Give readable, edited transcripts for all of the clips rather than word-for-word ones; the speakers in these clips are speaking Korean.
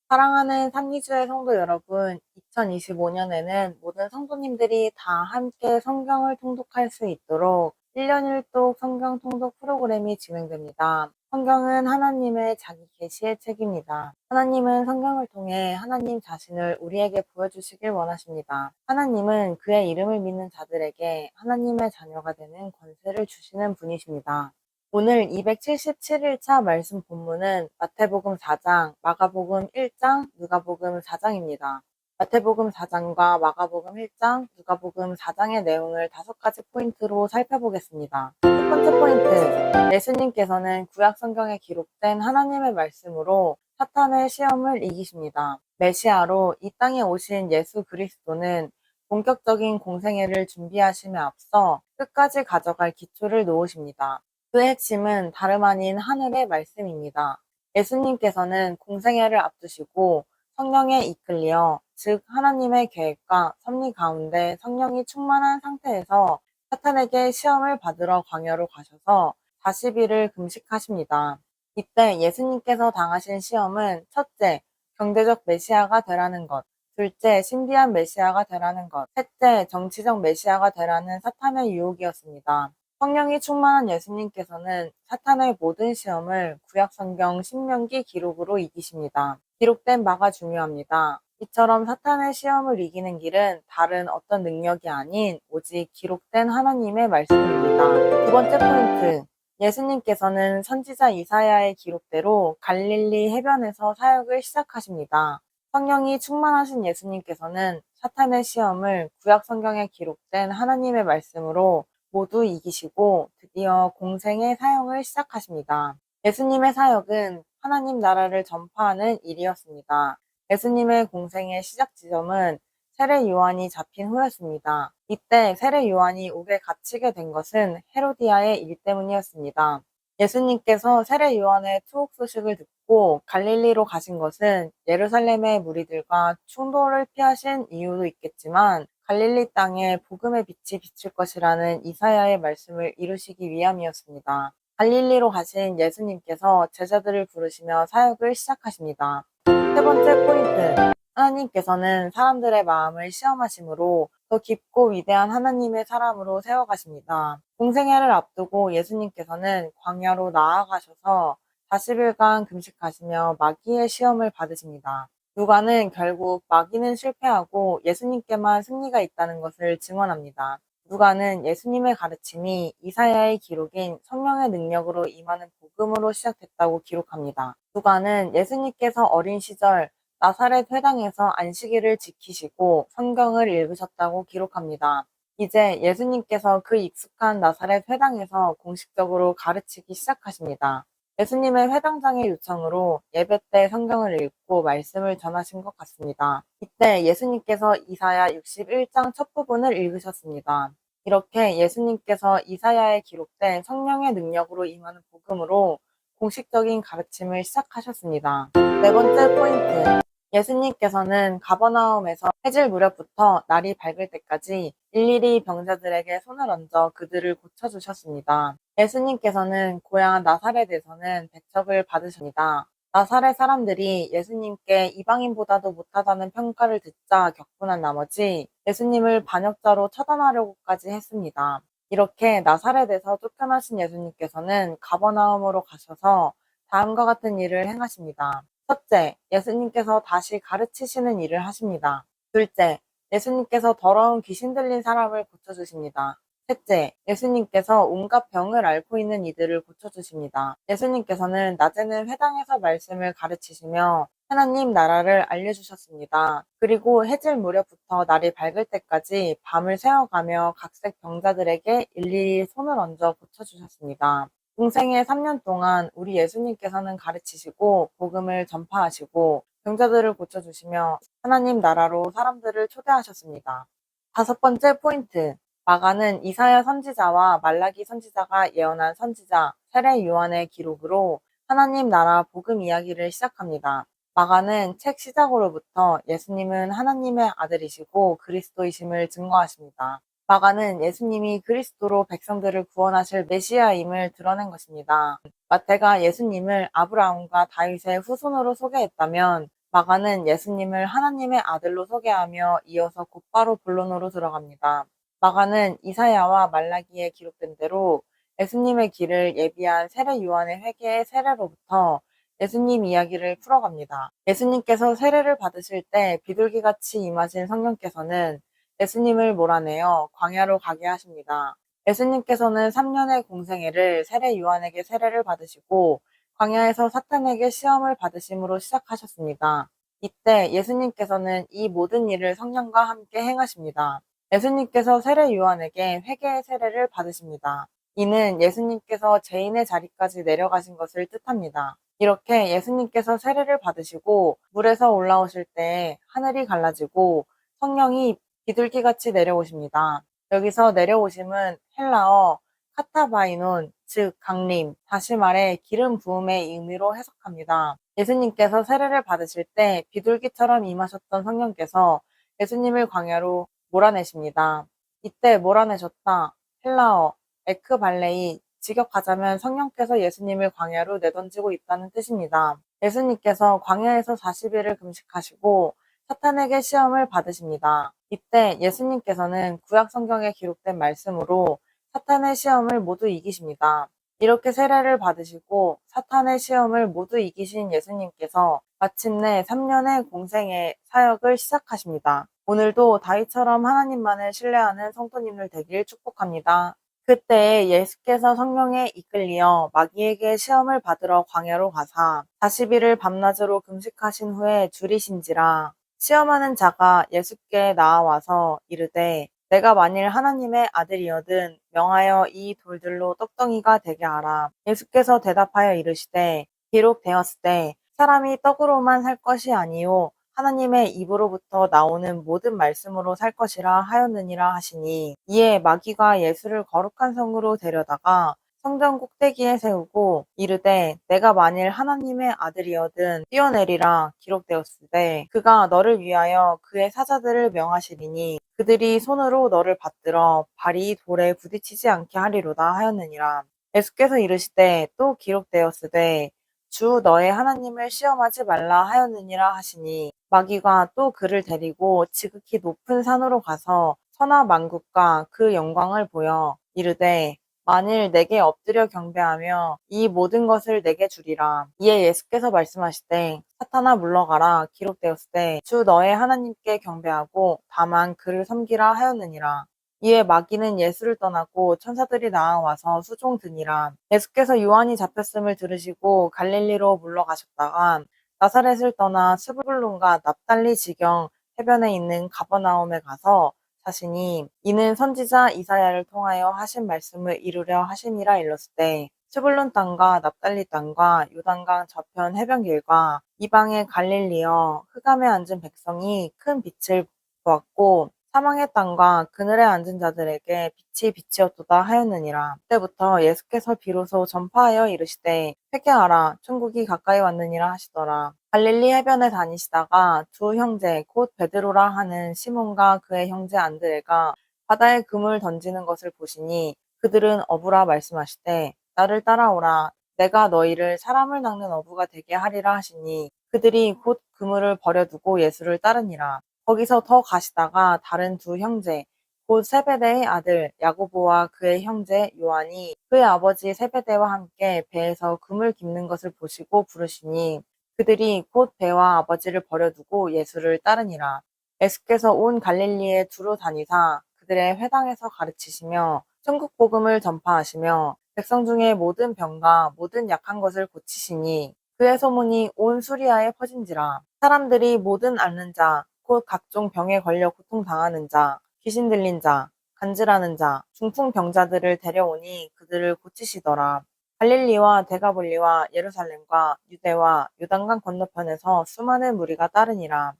사랑하는 삼리주의 성도 여러분, 2025년에는 모든 성도님들이 다 함께 성경을 통독할 수 있도록 1년 1독 성경 통독 프로그램이 진행됩니다. 성경은 하나님의 자기 계시의 책입니다. 하나님은 성경을 통해 하나님 자신을 우리에게 보여주시길 원하십니다. 하나님은 그의 이름을 믿는 자들에게 하나님의 자녀가 되는 권세를 주시는 분이십니다. 오늘 277일차 말씀 본문은 마태복음 4장, 마가복음 1장, 누가복음 4장입니다. 마태복음 4장과 마가복음 1장, 누가복음 4장의 내용을 5가지 포인트로 살펴보겠습니다. 첫 번째 포인트, 예수님께서는 구약 성경에 기록된 하나님의 말씀으로 사탄의 시험을 이기십니다. 메시아로 이 땅에 오신 예수 그리스도는 본격적인 공생애를 준비하심에 앞서 끝까지 가져갈 기초를 놓으십니다. 그 핵심은 다름 아닌 하늘의 말씀입니다. 예수님께서는 공생애를 앞두시고 성령에 이끌려, 즉 하나님의 계획과 섭리 가운데 성령이 충만한 상태에서 사탄에게 시험을 받으러 광야로 가셔서 40일을 금식하십니다. 이때 예수님께서 당하신 시험은 첫째, 경제적 메시아가 되라는 것, 둘째, 신비한 메시아가 되라는 것, 셋째, 정치적 메시아가 되라는 사탄의 유혹이었습니다. 성령이 충만한 예수님께서는 사탄의 모든 시험을 구약성경 신명기 기록으로 이기십니다. 기록된 바가 중요합니다. 이처럼 사탄의 시험을 이기는 길은 다른 어떤 능력이 아닌 오직 기록된 하나님의 말씀입니다. 두 번째 포인트. 예수님께서는 선지자 이사야의 기록대로 갈릴리 해변에서 사역을 시작하십니다. 성령이 충만하신 예수님께서는 사탄의 시험을 구약 성경에 기록된 하나님의 말씀으로 모두 이기시고 드디어 공생의 사역을 시작하십니다. 예수님의 사역은 하나님 나라를 전파하는 일이었습니다. 예수님의 공생의 시작 지점은 세례 요한이 잡힌 후였습니다. 이때 세례 요한이 옥에 갇히게 된 것은 헤로디아의 일 때문이었습니다. 예수님께서 세례 요한의 투옥 소식을 듣고 갈릴리로 가신 것은 예루살렘의 무리들과 충돌을 피하신 이유도 있겠지만 갈릴리 땅에 복음의 빛이 비칠 것이라는 이사야의 말씀을 이루시기 위함이었습니다. 갈릴리로 가신 예수님께서 제자들을 부르시며 사역을 시작하십니다. 세 번째 포인트. 하나님께서는 사람들의 마음을 시험하심으로 더 깊고 위대한 하나님의 사람으로 세워가십니다. 공생애를 앞두고 예수님께서는 광야로 나아가셔서 40일간 금식하시며 마귀의 시험을 받으십니다. 누가는 결국 마귀는 실패하고 예수님께만 승리가 있다는 것을 증언합니다. 누가는 예수님의 가르침이 이사야의 기록인 성령의 능력으로 임하는 복음으로 시작됐다고 기록합니다. 누가는 예수님께서 어린 시절 나사렛 회당에서 안식일을 지키시고 성경을 읽으셨다고 기록합니다. 이제 예수님께서 그 익숙한 나사렛 회당에서 공식적으로 가르치기 시작하십니다. 예수님의 회당장의 요청으로 예배 때 성경을 읽고 말씀을 전하신 것 같습니다. 이때 예수님께서 이사야 61장 첫 부분을 읽으셨습니다. 이렇게 예수님께서 이사야에 기록된 성령의 능력으로 임하는 복음으로 공식적인 가르침을 시작하셨습니다. 네 번째 포인트. 예수님께서는 가버나움에서 해질 무렵부터 날이 밝을 때까지 일일이 병자들에게 손을 얹어 그들을 고쳐주셨습니다. 예수님께서는 고향 나사렛에서는 배척을 받으십니다. 나사렛 사람들이 예수님께 이방인보다도 못하다는 평가를 듣자 격분한 나머지 예수님을 반역자로 처단하려고까지 했습니다. 이렇게 나사렛에서 쫓겨나신 예수님께서는 가버나움으로 가셔서 다음과 같은 일을 행하십니다. 첫째, 예수님께서 다시 가르치시는 일을 하십니다. 둘째, 예수님께서 더러운 귀신 들린 사람을 고쳐주십니다. 셋째, 예수님께서 온갖 병을 앓고 있는 이들을 고쳐주십니다. 예수님께서는 낮에는 회당에서 말씀을 가르치시며 하나님 나라를 알려주셨습니다. 그리고 해질 무렵부터 날이 밝을 때까지 밤을 새워가며 각색 병자들에게 일일이 손을 얹어 고쳐주셨습니다. 공생의 3년 동안 우리 예수님께서는 가르치시고 복음을 전파하시고 병자들을 고쳐주시며 하나님 나라로 사람들을 초대하셨습니다. 다섯 번째 포인트. 마가는 이사야 선지자와 말라기 선지자가 예언한 선지자 세례 요한의 기록으로 하나님 나라 복음 이야기를 시작합니다. 마가는 책 시작으로부터 예수님은 하나님의 아들이시고 그리스도이심을 증거하십니다. 마가는 예수님이 그리스도로 백성들을 구원하실 메시아임을 드러낸 것입니다. 마태가 예수님을 아브라함과 다윗의 후손으로 소개했다면 마가는 예수님을 하나님의 아들로 소개하며 이어서 곧바로 본론으로 들어갑니다. 마가는 이사야와 말라기에 기록된 대로 예수님의 길을 예비한 세례 요한의 회개의 세례로부터 예수님 이야기를 풀어갑니다. 예수님께서 세례를 받으실 때 비둘기같이 임하신 성령께서는 예수님을 몰아내어 광야로 가게 하십니다. 예수님께서는 3년의 공생애를 세례 요한에게 세례를 받으시고 광야에서 사탄에게 시험을 받으심으로 시작하셨습니다. 이때 예수님께서는 이 모든 일을 성령과 함께 행하십니다. 예수님께서 세례 요한에게 회개의 세례를 받으십니다. 이는 예수님께서 죄인의 자리까지 내려가신 것을 뜻합니다. 이렇게 예수님께서 세례를 받으시고 물에서 올라오실 때 하늘이 갈라지고 성령이 비둘기같이 내려오십니다. 여기서 내려오심은 헬라어 카타바이논, 즉 강림, 다시 말해 기름 부음의 의미로 해석합니다. 예수님께서 세례를 받으실 때 비둘기처럼 임하셨던 성령께서 예수님을 광야로 몰아내십니다. 이때 몰아내셨다, 헬라어 에크발레이, 직역하자면 성령께서 예수님을 광야로 내던지고 있다는 뜻입니다. 예수님께서 광야에서 40일을 금식하시고 사탄에게 시험을 받으십니다. 이때 예수님께서는 구약 성경에 기록된 말씀으로 사탄의 시험을 모두 이기십니다. 이렇게 세례를 받으시고 사탄의 시험을 모두 이기신 예수님께서 마침내 3년의 공생의 사역을 시작하십니다. 오늘도 다윗처럼 하나님만을 신뢰하는 성도님들 되길 축복합니다. 그때 예수께서 성령에 이끌리어 마귀에게 시험을 받으러 광야로 가사 40일을 밤낮으로 금식하신 후에 줄이신지라. 시험하는 자가 예수께 나아와서 이르되 내가 만일 하나님의 아들이거든 명하여 이 돌들로 떡덩이가 되게 하라. 예수께서 대답하여 이르시되 기록 되었으되 사람이 떡으로만 살 것이 아니요 하나님의 입으로부터 나오는 모든 말씀으로 살 것이라 하였느니라 하시니, 이에 마귀가 예수를 거룩한 성으로 데려다가 성전 꼭대기에 세우고 이르되 내가 만일 하나님의 아들이거든 뛰어내리라 기록되었으되 그가 너를 위하여 그의 사자들을 명하시리니 그들이 손으로 너를 받들어 발이 돌에 부딪히지 않게 하리로다 하였느니라. 예수께서 이르시되 또 기록되었으되 주 너의 하나님을 시험하지 말라 하였느니라 하시니, 마귀가 또 그를 데리고 지극히 높은 산으로 가서 천하 만국과 그 영광을 보여 이르되 만일 내게 엎드려 경배하며 이 모든 것을 내게 주리라. 이에 예수께서 말씀하시되 사탄아 물러가라 기록되었으되 주 너의 하나님께 경배하고 다만 그를 섬기라 하였느니라. 이에 마귀는 예수를 떠나고 천사들이 나와서 수종드니라. 예수께서 요한이 잡혔음을 들으시고 갈릴리로 물러가셨다가 나사렛을 떠나 스불론과 납달리 지경 해변에 있는 가버나움에 가서 사시니, 이는 선지자 이사야를 통하여 하신 말씀을 이루려 하심이라 일렀으되 스불론 땅과 납달리 땅과 요단강 저편 해변길과 이방의 갈릴리여 흑암에 앉은 백성이 큰 빛을 보았고 사망의 땅과 그늘에 앉은 자들에게 빛이 빛이었도다 하였느니라. 그때부터 예수께서 비로소 전파하여 이르시되 회개하라 천국이 가까이 왔느니라 하시더라. 갈릴리 해변에 다니시다가 두 형제 곧 베드로라 하는 시몬과 그의 형제 안드레가 바다에 그물 던지는 것을 보시니 그들은 어부라 말씀하시되 나를 따라오라 내가 너희를 사람을 낚는 어부가 되게 하리라 하시니 그들이 곧 그물을 버려두고 예수를 따르니라. 거기서 더 가시다가 다른 두 형제 곧 세베대의 아들 야고보와 그의 형제 요한이 그의 아버지 세베대와 함께 배에서 그물 깁는 것을 보시고 부르시니 그들이 곧 배와 아버지를 버려두고 예수를 따르니라. 예수께서 온 갈릴리에 두루 다니사 그들의 회당에서 가르치시며 천국 복음을 전파하시며 백성 중에 모든 병과 모든 약한 것을 고치시니 그의 소문이 온 수리아에 퍼진지라. 사람들이 모든 앓는 자 곧 각종 병에 걸려 고통당하는 자, 귀신 들린 자, 간질하는 자, 중풍병자들을 데려오니 그들을 고치시더라. 갈릴리와 데가볼리와 예루살렘과 유대와 요단강 건너편에서 수많은 무리가 따르니라.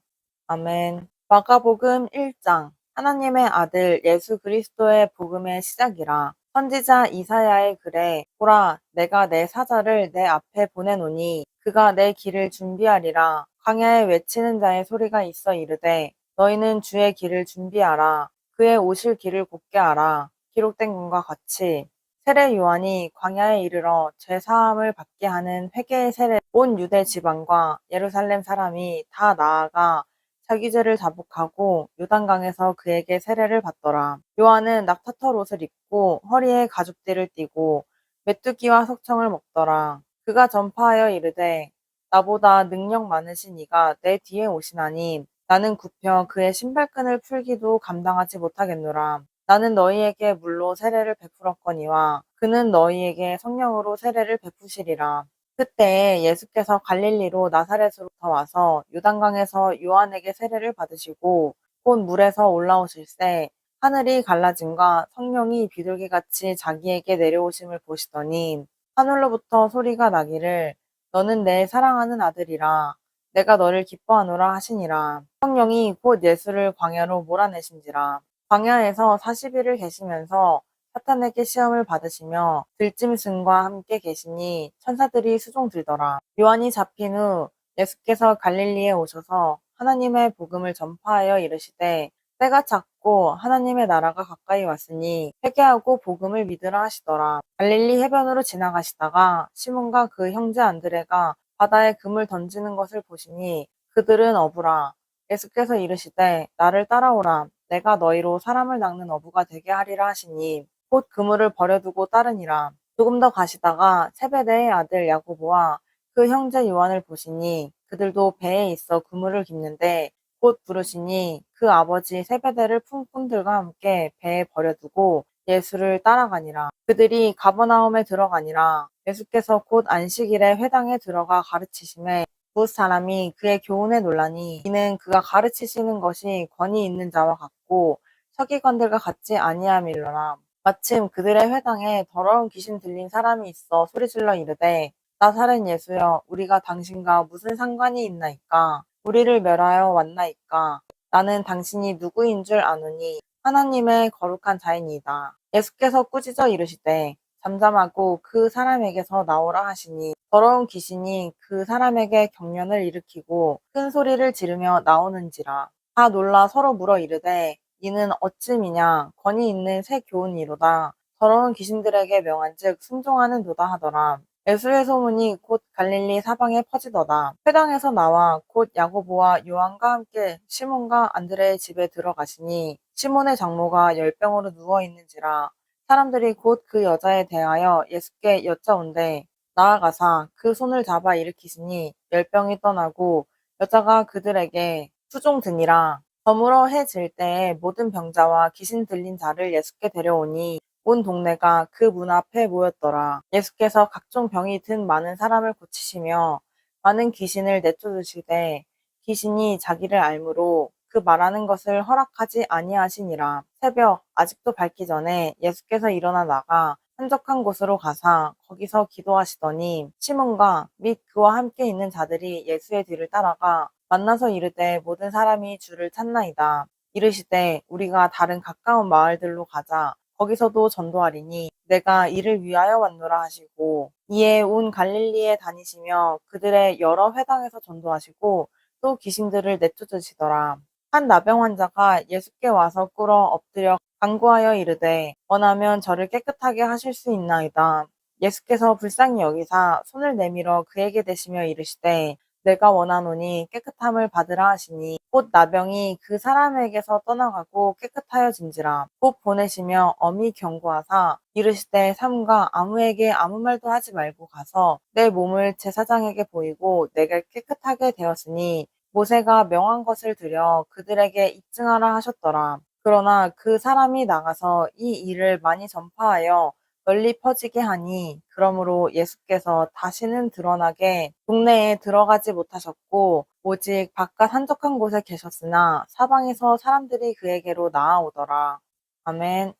아멘. 마가복음 1장. 하나님의 아들 예수 그리스도의 복음의 시작이라. 선지자 이사야의 글에 보라 내가 내 사자를 내 앞에 보내노니 그가 내 길을 준비하리라. 광야에 외치는 자의 소리가 있어 이르되 너희는 주의 길을 준비하라. 그의 오실 길을 곧게 하라. 기록된 것과 같이 세례 요한이 광야에 이르러 죄 사함을 받게 하는 회개의 세례 온 유대 지방과 예루살렘 사람이 다 나아가 자기 죄를 자복하고 요단강에서 그에게 세례를 받더라. 요한은 낙타털 옷을 입고 허리에 가죽띠를 띠고 메뚜기와 석청을 먹더라. 그가 전파하여 이르되 나보다 능력 많으신 이가 내 뒤에 오시나니 나는 굽혀 그의 신발끈을 풀기도 감당하지 못하겠노라. 나는 너희에게 물로 세례를 베풀었거니와 그는 너희에게 성령으로 세례를 베푸시리라. 그때 예수께서 갈릴리로 나사렛으로부터 와서 요단강에서 요한에게 세례를 받으시고 곧 물에서 올라오실새 하늘이 갈라짐과 성령이 비둘기같이 자기에게 내려오심을 보시더니 하늘로부터 소리가 나기를 너는 내 사랑하는 아들이라 내가 너를 기뻐하노라 하시니라. 성령이 곧 예수를 광야로 몰아내신지라. 광야에서 40일을 계시면서 사탄에게 시험을 받으시며 들짐승과 함께 계시니 천사들이 수종 들더라. 요한이 잡힌 후 예수께서 갈릴리에 오셔서 하나님의 복음을 전파하여 이르시되 때가 찼고 하나님의 나라가 가까이 왔으니 회개하고 복음을 믿으라 하시더라. 갈릴리 해변으로 지나가시다가 시몬과 그 형제 안드레가 바다에 금을 던지는 것을 보시니 그들은 어부라. 예수께서 이르시되 나를 따라오라. 내가 너희로 사람을 낚는 어부가 되게 하리라 하시니 곧 그물을 버려두고 따르니라. 조금 더 가시다가 세베대의 아들 야고보와 그 형제 요한을 보시니 그들도 배에 있어 그물을 깁는데 곧 부르시니 그 아버지 세베대를 품꾼들과 함께 배에 버려두고 예수를 따라가니라. 그들이 가버나움에 들어가니라. 예수께서 곧 안식일에 회당에 들어가 가르치심에 뭇 사람이 그의 교훈에 놀라니 이는 그가 가르치시는 것이 권위 있는 자와 같고 서기관들과 같지 아니함이로라. 마침 그들의 회당에 더러운 귀신 들린 사람이 있어 소리질러 이르되 나사렛 예수여 우리가 당신과 무슨 상관이 있나이까 우리를 멸하여 왔나이까 나는 당신이 누구인 줄 아노니 하나님의 거룩한 자이니이다. 예수께서 꾸짖어 이르시되 잠잠하고 그 사람에게서 나오라 하시니 더러운 귀신이 그 사람에게 경련을 일으키고 큰 소리를 지르며 나오는지라. 다 놀라 서로 물어 이르되 이는 어찌미냐 권위 있는 새 교훈이로다. 더러운 귀신들에게 명한즉 순종하는도다 하더라. 예수의 소문이 곧 갈릴리 사방에 퍼지더다. 회당에서 나와 곧 야고보와 요한과 함께 시몬과 안드레의 집에 들어가시니 시몬의 장모가 열병으로 누워 있는지라. 사람들이 곧 그 여자에 대하여 예수께 여짜온대 나아가사 그 손을 잡아 일으키시니 열병이 떠나고 여자가 그들에게 수종드니라. 저물어 해 질 때에 모든 병자와 귀신 들린 자를 예수께 데려오니 온 동네가 그 문 앞에 모였더라. 예수께서 각종 병이 든 많은 사람을 고치시며 많은 귀신을 내쫓으시되 귀신이 자기를 알므로 그 말하는 것을 허락하지 아니하시니라. 새벽 아직도 밝기 전에 예수께서 일어나 나가 한적한 곳으로 가사 거기서 기도하시더니 시몬과 및 그와 함께 있는 자들이 예수의 뒤를 따라가 만나서 이르되 모든 사람이 주를 찾나이다. 이르시되 우리가 다른 가까운 마을들로 가자. 거기서도 전도하리니 내가 이를 위하여 왔노라 하시고 이에 온 갈릴리에 다니시며 그들의 여러 회당에서 전도하시고 또 귀신들을 내쫓으시더라. 한 나병 환자가 예수께 와서 꿇어 엎드려 간구하여 이르되 원하면 저를 깨끗하게 하실 수 있나이다. 예수께서 불쌍히 여기사 손을 내밀어 그에게 대시며 이르시되 내가 원하노니 깨끗함을 받으라 하시니 곧 나병이 그 사람에게서 떠나가고 깨끗하여진지라. 곧 보내시며 엄히 경고하사 이르시되 삼가 아무에게 아무 말도 하지 말고 가서 내 몸을 제사장에게 보이고 내가 깨끗하게 되었으니 모세가 명한 것을 들여 그들에게 입증하라 하셨더라. 그러나 그 사람이 나가서 이 일을 많이 전파하여 널리 퍼지게 하니 그러므로 예수께서 다시는 드러나게 동네에 들어가지 못하셨고 오직 바깥 한적한 곳에 계셨으나 사방에서 사람들이 그에게로 나아오더라. 아멘.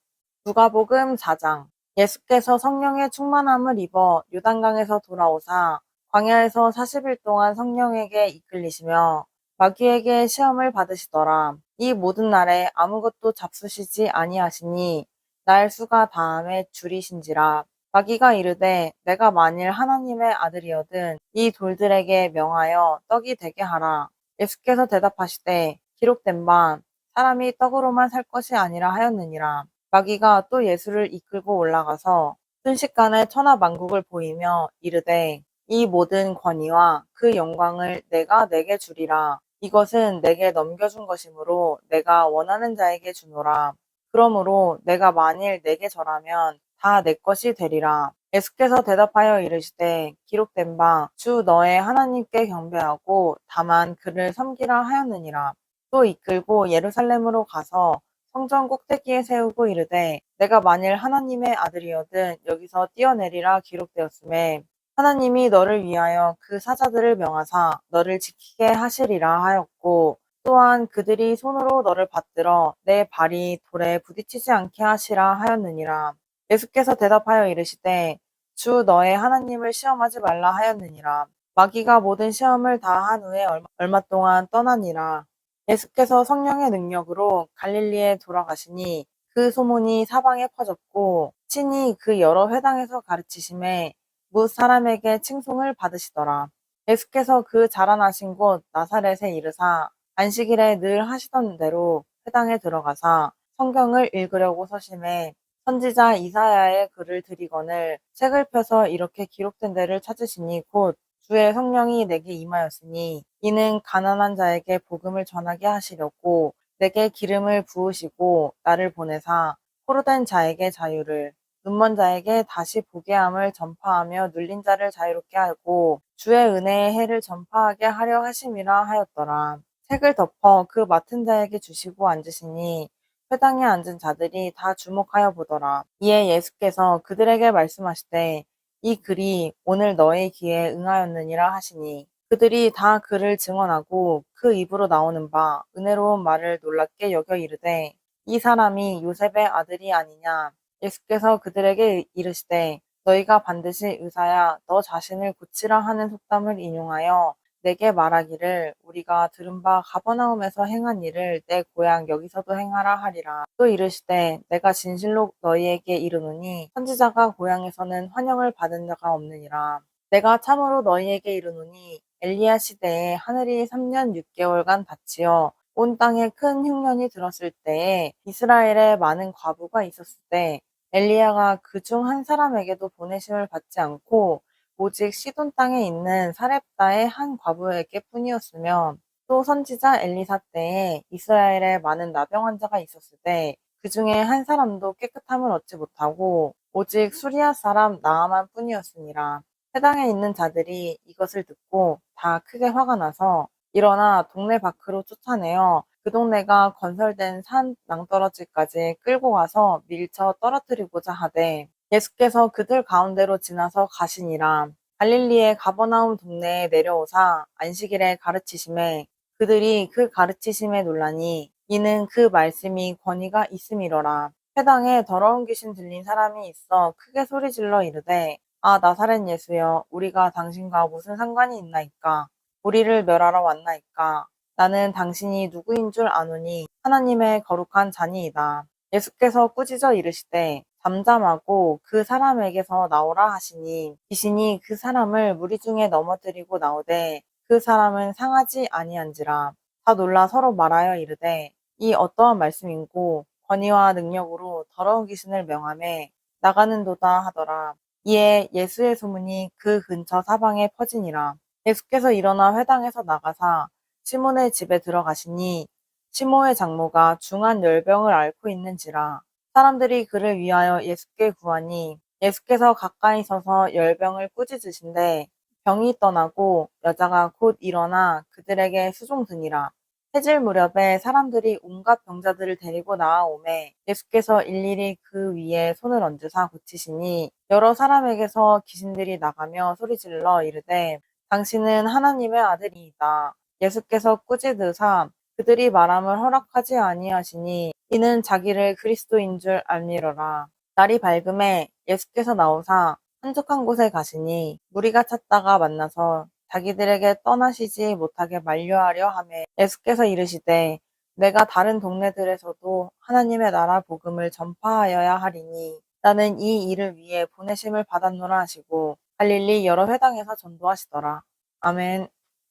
누가복음 4장. 예수께서 성령의 충만함을 입어 요단강에서 돌아오사 광야에서 40일 동안 성령에게 이끌리시며 마귀에게 시험을 받으시더라. 이 모든 날에 아무것도 잡수시지 아니하시니 날 수가 다함에 줄이신지라. 마귀가 이르되 내가 만일 하나님의 아들이거든 이 돌들에게 명하여 떡이 되게 하라. 예수께서 대답하시되 기록된 바 사람이 떡으로만 살 것이 아니라 하였느니라. 마귀가 또 예수를 이끌고 올라가서 순식간에 천하만국을 보이며 이르되 이 모든 권위와 그 영광을 내가 내게 주리라. 이것은 내게 넘겨준 것이므로 내가 원하는 자에게 주노라. 그러므로 내가 만일 내게 절하면 다 내 것이 되리라. 예수께서 대답하여 이르시되 기록된 바 주 너의 하나님께 경배하고 다만 그를 섬기라 하였느니라. 또 이끌고 예루살렘으로 가서 성전 꼭대기에 세우고 이르되 내가 만일 하나님의 아들이거든 여기서 뛰어내리라 기록되었음에 하나님이 너를 위하여 그 사자들을 명하사 너를 지키게 하시리라 하였고 또한 그들이 손으로 너를 받들어 내 발이 돌에 부딪히지 않게 하시라 하였느니라. 예수께서 대답하여 이르시되 주 너의 하나님을 시험하지 말라 하였느니라. 마귀가 모든 시험을 다 한 후에 얼마 동안 떠나니라. 예수께서 성령의 능력으로 갈릴리에 돌아가시니 그 소문이 사방에 퍼졌고 친히 그 여러 회당에서 가르치심에 뭇 사람에게 칭송을 받으시더라. 예수께서 그 자라나신 곳 나사렛에 이르사 안식일에 늘 하시던 대로 회당에 들어가사 성경을 읽으려고 서심해 선지자 이사야의 글을 들이거늘 책을 펴서 이렇게 기록된 데를 찾으시니 곧 주의 성령이 내게 임하였으니 이는 가난한 자에게 복음을 전하게 하시려고 내게 기름을 부으시고 나를 보내사 포로된 자에게 자유를 눈먼 자에게 다시 보게 함을 전파하며 눌린 자를 자유롭게 하고 주의 은혜의 해를 전파하게 하려 하심이라 하였더라. 책을 덮어 그 맡은 자에게 주시고 앉으시니 회당에 앉은 자들이 다 주목하여 보더라. 이에 예수께서 그들에게 말씀하시되 이 글이 오늘 너의 귀에 응하였느니라 하시니 그들이 다 그를 증언하고 그 입으로 나오는 바 은혜로운 말을 놀랍게 여겨 이르되 이 사람이 요셉의 아들이 아니냐. 예수께서 그들에게 이르시되 너희가 반드시 의사야 너 자신을 고치라 하는 속담을 인용하여 내게 말하기를 우리가 들은 바 가버나움에서 행한 일을 내 고향 여기서도 행하라 하리라. 또 이르시되 내가 진실로 너희에게 이르노니 선지자가 고향에서는 환영을 받은 자가 없느니라. 내가 참으로 너희에게 이르노니 엘리야 시대에 하늘이 3년 6개월간 닫히어 온 땅에 큰 흉년이 들었을 때에 이스라엘에 많은 과부가 있었을 때 엘리야가 그 중 한 사람에게도 보내심을 받지 않고 오직 시돈 땅에 있는 사렙다의 한 과부에게 뿐이었으며 또 선지자 엘리사 때에 이스라엘에 많은 나병 환자가 있었을 때 그 중에 한 사람도 깨끗함을 얻지 못하고 오직 수리아 사람 나아만 뿐이었으니라. 해당에 있는 자들이 이것을 듣고 다 크게 화가 나서 일어나 동네 밖으로 쫓아내어 그 동네가 건설된 산 낭떠러지까지 끌고 가서 밀쳐 떨어뜨리고자 하되 예수께서 그들 가운데로 지나서 가시니라. 갈릴리의 가버나움 동네에 내려오사 안식일에 가르치심에 그들이 그 가르치심에 놀라니 이는 그 말씀이 권위가 있음이로라. 회당에 더러운 귀신 들린 사람이 있어 크게 소리질러 이르되 아 나사렛 예수여 우리가 당신과 무슨 상관이 있나이까 우리를 멸하러 왔나이까 나는 당신이 누구인 줄 아노니 하나님의 거룩한 자니이다. 예수께서 꾸짖어 이르시되 잠잠하고 그 사람에게서 나오라 하시니 귀신이 그 사람을 무리 중에 넘어뜨리고 나오되 그 사람은 상하지 아니한지라. 다 놀라 서로 말하여 이르되 이 어떠한 말씀인고 권위와 능력으로 더러운 귀신을 명하매 나가는도다 하더라. 이에 예수의 소문이 그 근처 사방에 퍼지니라. 예수께서 일어나 회당에서 나가사 시몬의 집에 들어가시니 시몬의 장모가 중한 열병을 앓고 있는지라. 사람들이 그를 위하여 예수께 구하니 예수께서 가까이 서서 열병을 꾸짖으신데 병이 떠나고 여자가 곧 일어나 그들에게 수종드니라. 해질 무렵에 사람들이 온갖 병자들을 데리고 나아오매 예수께서 일일이 그 위에 손을 얹으사 고치시니 여러 사람에게서 귀신들이 나가며 소리질러 이르되 당신은 하나님의 아들이이다. 예수께서 꾸짖으사 그들이 말함을 허락하지 아니하시니 이는 자기를 그리스도인 줄 알미러라. 날이 밝음에 예수께서 나오사 한적한 곳에 가시니 무리가 찾다가 만나서 자기들에게 떠나시지 못하게 만류하려 하매 예수께서 이르시되 내가 다른 동네들에서도 하나님의 나라 복음을 전파하여야 하리니 나는 이 일을 위해 보내심을 받았노라 하시고 갈릴리 여러 회당에서 전도하시더라. 아멘.